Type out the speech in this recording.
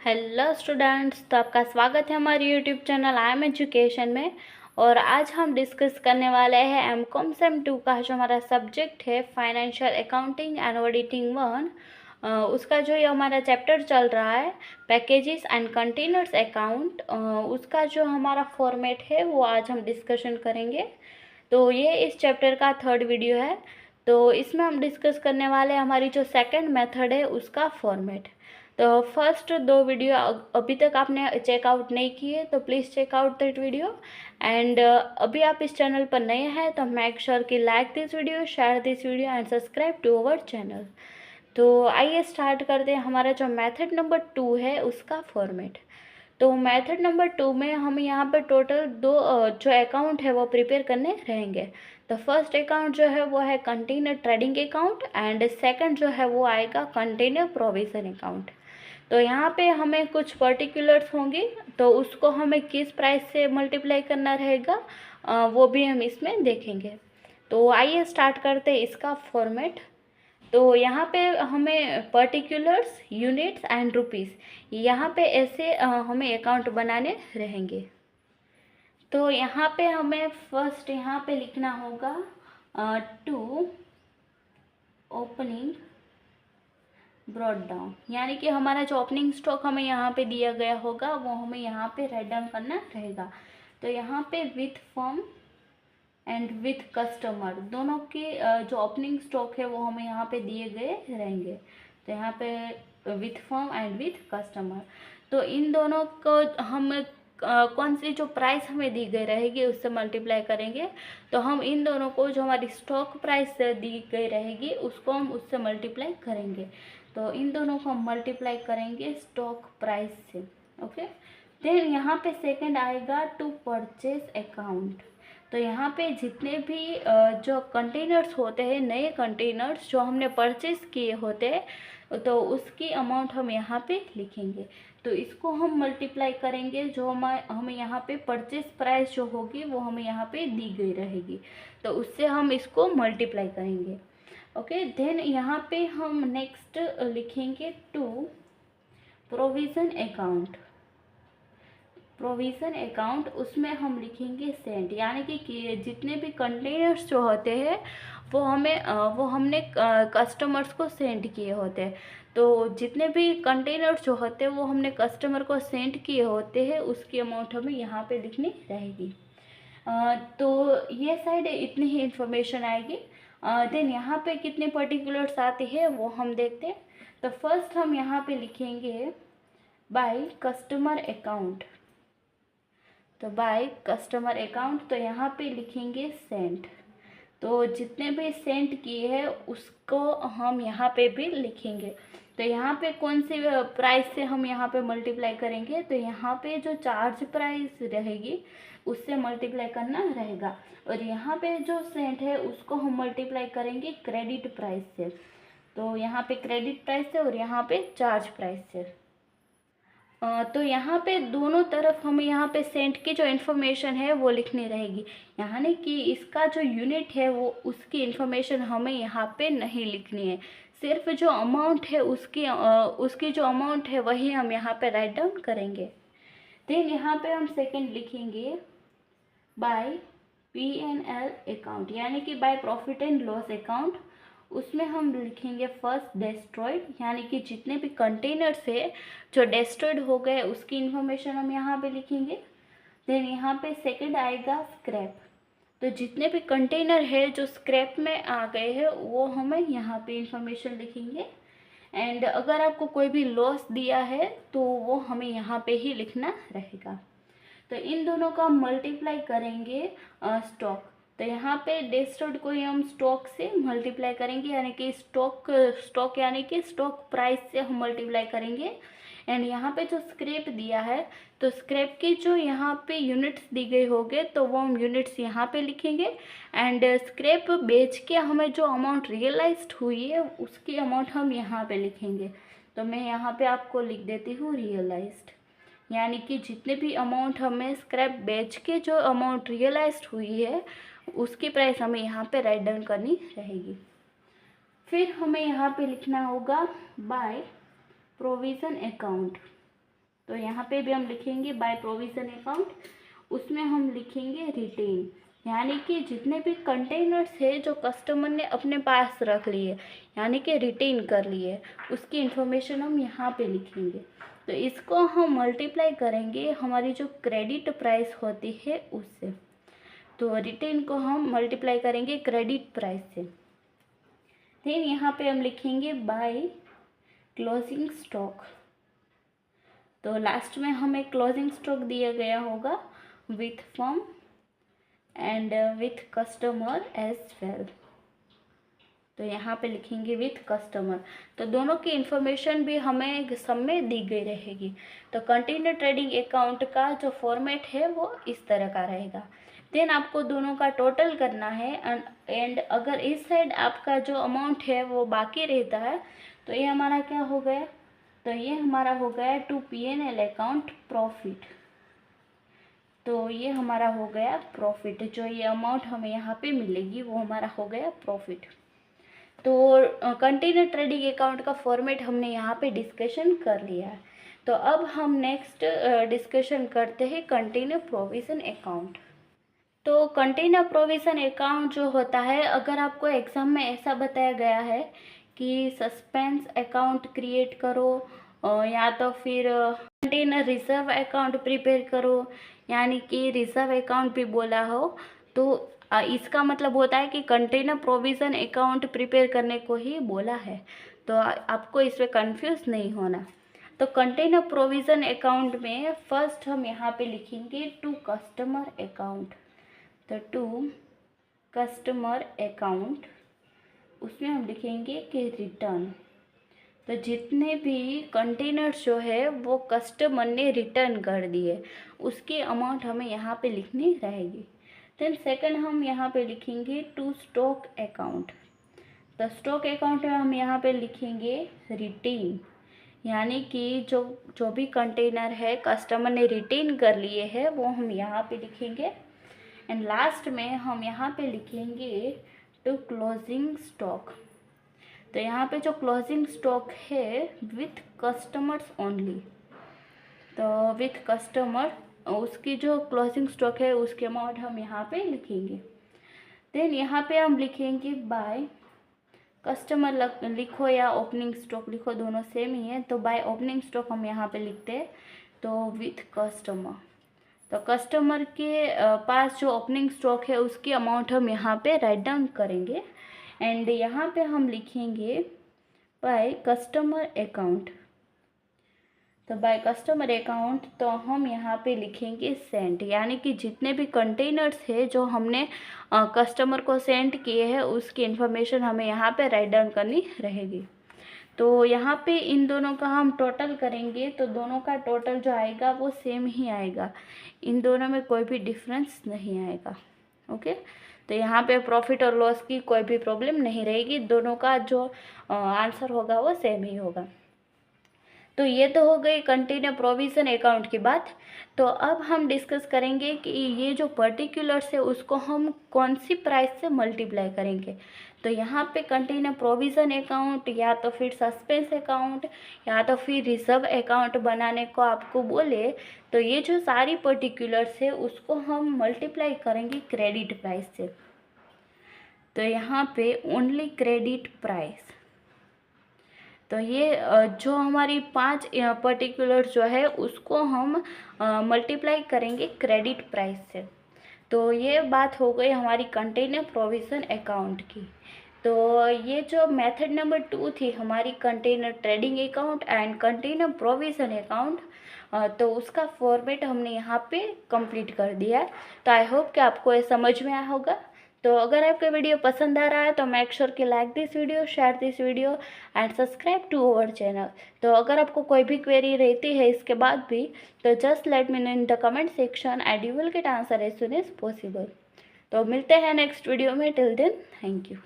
Hello students, तो आपका स्वागत है हमारे YouTube channel I am education में। और आज हम डिस्कस करने वाले हैं एमकॉम सेम 2 का जो हमारा सब्जेक्ट है फाइनेंशियल अकाउंटिंग एंड ऑडिटिंग 1। उसका जो ये हमारा चैप्टर चल रहा है पैकेजेस एंड कंटेनर्स अकाउंट, उसका जो हमारा फॉर्मेट है वो आज हम डिस्कशन करेंगे। तो ये इस चैप्टर का 3rd वीडियो है। तो इसमें हम डिस्कस करने वाले हैं हमारी जो सेकंड मेथड है उसका फॉर्मेट। तो फर्स्ट 2 वीडियो अभी तक आपने चेकआउट नहीं किए तो please check out that video. And अभी आप इस चैनल पर नए हैं तो मेक श्योर कि like this video, share this video and subscribe to our channel. तो आइए स्टार्ट करते हैं हमारा जो मेथड नंबर 2 है उसका फॉर्मेट। तो मेथड नंबर 2 में हम यहाँ पर टोटल 2 जो अकाउंट है वो प्रिपेयर करने रहेंगे। तो फर्स्ट अकाउंट जो है वो है container trading account and second जो है वो आएगा कंटेनर प्रोविजन अकाउंट। तो यहाँ पे हमें कुछ पर्टिकुलर्स होंगी तो उसको हमें किस प्राइस से मल्टीप्लाई करना रहेगा वो भी हम इसमें देखेंगे। तो आइए स्टार्ट करते हैं इसका फॉर्मेट। तो यहाँ पे हमें पर्टिकुलर्स, यूनिट्स एंड रुपीस यहाँ पे ऐसे हमें अकाउंट बनाने रहेंगे। तो यहाँ पे हमें फर्स्ट यहाँ पे लिखना होगा टू ओपनिंग ब्रॉड डाउन, यानी कि हमारा जो ओपनिंग स्टॉक हमें यहाँ पे दिया गया होगा वो हमें यहाँ पे राइट डाउन करना रहेगा। तो यहाँ पे with firm and with customer दोनों के जो ओपनिंग स्टॉक है वो हमें यहाँ पे दिए गए रहेंगे। तो यहाँ पे with firm and with customer, तो इन दोनों को हम कौन सी जो प्राइस हमें दी गई रहेगी उससे मल्टीप्लाई करेंगे। तो हम इन दोनों को जो हमारी स्टॉक प्राइस दी गई रहेगी उसको हम उससे मल्टीप्लाई करेंगे। तो इन दोनों को हम मल्टीप्लाई करेंगे स्टॉक प्राइस से। ओके, देन यहाँ पे सेकंड आएगा टू परचेज अकाउंट। तो यहाँ पे जितने भी जो कंटेनर्स होते हैं, नए कंटेनर्स जो हमने परचेज किए होते हैं तो उसकी अमाउंट हम यहाँ पे लिखेंगे। तो इसको हम मल्टीप्लाई करेंगे, जो हमें यहाँ पे परचेज प्राइस जो होगी वो हमें यहाँ पे दी गई रहेगी तो उससे हम इसको मल्टीप्लाई करेंगे। ओके, देन यहाँ पे हम नेक्स्ट लिखेंगे to provision account. Provision account उसमें हम लिखेंगे सेंट, यानी कि जितने भी कंटेनर्स जो होते हैं वो हमने कस्टमर्स को सेंड किए होते हैं। तो जितने भी कंटेनर्स जो होते हैं वो हमने कस्टमर को सेंड किए होते हैं उसकी अमाउंट हमें यहाँ पे लिखनी रहेगी। तो ये साइड इतनी ही इंफॉर्मेशन आएगी। देन यहाँ पे कितने पर्टिकुलर्स आते हैं वो हम देखते हैं। तो फर्स्ट हम यहाँ पे लिखेंगे बाय कस्टमर अकाउंट। तो बाय कस्टमर अकाउंट, तो यहाँ पे लिखेंगे सेंट। तो जितने भी सेंट किए हैं उसको हम यहाँ पे भी लिखेंगे। तो यहाँ पे कौन सी प्राइस से हम यहाँ पे मल्टीप्लाई करेंगे, तो यहाँ पे जो चार्ज प्राइस रहेगी उससे मल्टीप्लाई करना रहेगा। और यहाँ पे जो सेंट है उसको हम मल्टीप्लाई करेंगे क्रेडिट प्राइस से। तो यहाँ पे क्रेडिट प्राइस से और यहाँ पे चार्ज प्राइस से। तो यहाँ पे दोनों तरफ हमें यहाँ पे सेंट की जो इन्फॉर्मेशन है वो लिखनी रहेगी, यानी कि इसका जो यूनिट है वो उसकी इन्फॉर्मेशन हमें यहाँ पे नहीं लिखनी है। सिर्फ जो अमाउंट है उसकी जो अमाउंट है वही हम यहाँ पे राइट डाउन करेंगे। देन यहाँ पे हम सेकंड लिखेंगे बाय P&L अकाउंट, यानी कि by profit and loss account. उसमें हम लिखेंगे फर्स्ट डेस्ट्रॉयड, यानी कि जितने भी कंटेनर्स है जो डेस्ट्रॉयड हो गए उसकी इन्फॉर्मेशन हम यहाँ पे लिखेंगे। देन यहाँ पे सेकंड आएगा स्क्रैप। तो जितने भी कंटेनर है जो स्क्रैप में आ गए हैं वो हमें यहाँ पे इंफॉर्मेशन लिखेंगे। एंड अगर आपको कोई भी लॉस दिया है तो वो हमें यहाँ पे ही लिखना रहेगा। तो इन दोनों का मल्टीप्लाई करेंगे स्टॉक। तो यहाँ पे डेस्टर्ड को ही हम स्टॉक से मल्टीप्लाई करेंगे, यानी कि स्टॉक यानी कि स्टॉक प्राइस से हम मल्टीप्लाई करेंगे। एंड यहाँ पे जो स्क्रैप दिया है तो स्क्रैप की जो यहाँ पे यूनिट्स दी गई होंगे तो वो हम यूनिट्स यहाँ पे लिखेंगे। एंड स्क्रैप बेच के हमें जो अमाउंट रियलाइज्ड हुई है उसकी अमाउंट हम यहाँ पे लिखेंगे। तो मैं यहाँ पे आपको लिख देती हूँ रियलाइज्ड, यानी कि जितने भी अमाउंट हमें स्क्रैप बेच के जो अमाउंट रियलाइज्ड हुई है उसकी प्राइस हमें यहाँ पे राइट डाउन करनी रहेगी। फिर हमें यहाँ पे लिखना होगा बाय प्रोविज़न अकाउंट। तो यहाँ पे भी हम लिखेंगे बाय प्रोविज़न अकाउंट, उसमें हम लिखेंगे रिटेन, यानी कि जितने भी कंटेनर्स है जो कस्टमर ने अपने पास रख लिए यानी कि रिटेन कर लिए, उसकी इन्फॉर्मेशन हम यहाँ पे लिखेंगे। तो इसको हम मल्टीप्लाई करेंगे हमारी जो क्रेडिट प्राइस होती है उससे। तो रिटेन को हम मल्टीप्लाई करेंगे क्रेडिट प्राइस से। देन यहाँ पे हम लिखेंगे बाय क्लोजिंग स्टॉक। तो लास्ट में हमें क्लोजिंग स्टॉक दिया गया होगा with firm and with customer as well. तो यहाँ पे लिखेंगे विथ कस्टमर। तो दोनों की इंफॉर्मेशन भी हमें सब में दी गई रहेगी। तो कंटिन्यू ट्रेडिंग अकाउंट का जो फॉर्मेट है वो इस तरह का रहेगा। देन आपको दोनों का टोटल करना है एंड अगर इस साइड आपका जो अमाउंट है वो बाकी रहता है तो ये हमारा क्या हो गया, तो ये हमारा हो गया टू P&L अकाउंट प्रॉफिट। तो ये हमारा हो गया प्रॉफिट, जो ये अमाउंट हमें यहाँ पे मिलेगी वो हमारा हो गया प्रॉफिट। तो कंटिन्यू ट्रेडिंग अकाउंट का फॉर्मेट हमने यहाँ पे डिस्कशन कर लिया है। तो अब हम नेक्स्ट डिस्कशन करते हैं कंटिन्यू प्रोविज़न अकाउंट। तो कंटिन्यू प्रोविज़न अकाउंट जो होता है, अगर आपको एग्ज़ाम में ऐसा बताया गया है कि सस्पेंस अकाउंट क्रिएट करो या तो फिर कंटेनर रिजर्व अकाउंट प्रिपेयर करो, यानी कि रिजर्व अकाउंट भी बोला हो, तो इसका मतलब होता है कि कंटेनर प्रोविज़न अकाउंट प्रिपेयर करने को ही बोला है। तो आपको इसमें कंफ्यूज नहीं होना। तो कंटेनर प्रोविज़न अकाउंट में फर्स्ट हम यहाँ पे लिखेंगे टू कस्टमर अकाउंट। तो टू कस्टमर अकाउंट, उसमें हम लिखेंगे कि रिटर्न। तो जितने भी कंटेनर्स जो है वो कस्टमर ने रिटर्न कर दिए उसकी अमाउंट हमें यहाँ पे लिखनी रहेगी। देन सेकंड हम यहाँ पे लिखेंगे टू स्टॉक अकाउंट। तो स्टॉक अकाउंट में हम यहाँ पे लिखेंगे रिटेन, यानी कि जो भी कंटेनर है कस्टमर ने रिटेन कर लिए हैं वो हम यहाँ पे लिखेंगे। एंड लास्ट में हम यहाँ पे लिखेंगे टू क्लोजिंग स्टॉक। तो यहाँ पे जो क्लोजिंग स्टॉक है विथ कस्टमर्स ओनली, तो विथ कस्टमर उसकी जो क्लोजिंग स्टॉक है उसके अमाउंट हम यहाँ पे लिखेंगे। देन यहाँ पे हम लिखेंगे बाय कस्टमर लिखो या ओपनिंग स्टॉक लिखो, दोनों सेम ही है। तो बाय ओपनिंग स्टॉक हम यहाँ पे लिखते हैं तो विथ कस्टमर। तो कस्टमर के पास जो ओपनिंग स्टॉक है उसकी अमाउंट हम यहाँ पे राइट डाउन करेंगे। एंड यहाँ पे हम लिखेंगे बाय कस्टमर अकाउंट। तो बाय कस्टमर अकाउंट तो हम यहाँ पे लिखेंगे सेंट, यानी कि जितने भी कंटेनर्स है जो हमने कस्टमर को सेंड किए हैं उसकी इन्फॉर्मेशन हमें यहाँ पे राइट डाउन करनी रहेगी। तो यहाँ पे इन दोनों का हम टोटल करेंगे तो दोनों का टोटल जो आएगा वो सेम ही आएगा, इन दोनों में कोई भी डिफरेंस नहीं आएगा। ओके, तो यहाँ पे प्रॉफिट और लॉस की कोई भी प्रॉब्लम नहीं रहेगी, दोनों का जो आंसर होगा वो सेम ही होगा। तो ये तो हो गई कंटिन्यू प्रोविज़न अकाउंट की बात। तो अब हम डिस्कस करेंगे कि ये जो पर्टिकुलर्स है उसको हम कौन सी प्राइस से मल्टीप्लाई करेंगे। तो यहाँ पे कंटिन्यू प्रोविज़न अकाउंट या तो फिर सस्पेंस अकाउंट या तो फिर रिजर्व अकाउंट बनाने को आपको बोले तो ये जो सारी पर्टिकुलर्स है उसको हम मल्टीप्लाई करेंगे क्रेडिट प्राइस से। तो यहाँ पे ओनली क्रेडिट प्राइस, तो ये जो हमारी 5 पर्टिकुलर जो है उसको हम मल्टीप्लाई करेंगे क्रेडिट प्राइस से। तो ये बात हो गई हमारी कंटिन्यू प्रोविज़न अकाउंट की। तो ये जो मेथड नंबर 2 थी हमारी continue trading account and continue provision account, तो उसका फॉर्मेट हमने यहाँ पे कंप्लीट कर दिया है। तो आई होप कि आपको ये समझ में आया होगा। तो अगर आपका वीडियो पसंद आ रहा है तो मेक श्योर कि like this video, share this video and subscribe to our channel. तो अगर आपको कोई भी क्वेरी रहती है इसके बाद भी तो just let me know in the comment section and you will get answer as soon as possible. तो मिलते हैं नेक्स्ट वीडियो में, टिल देन थैंक यू।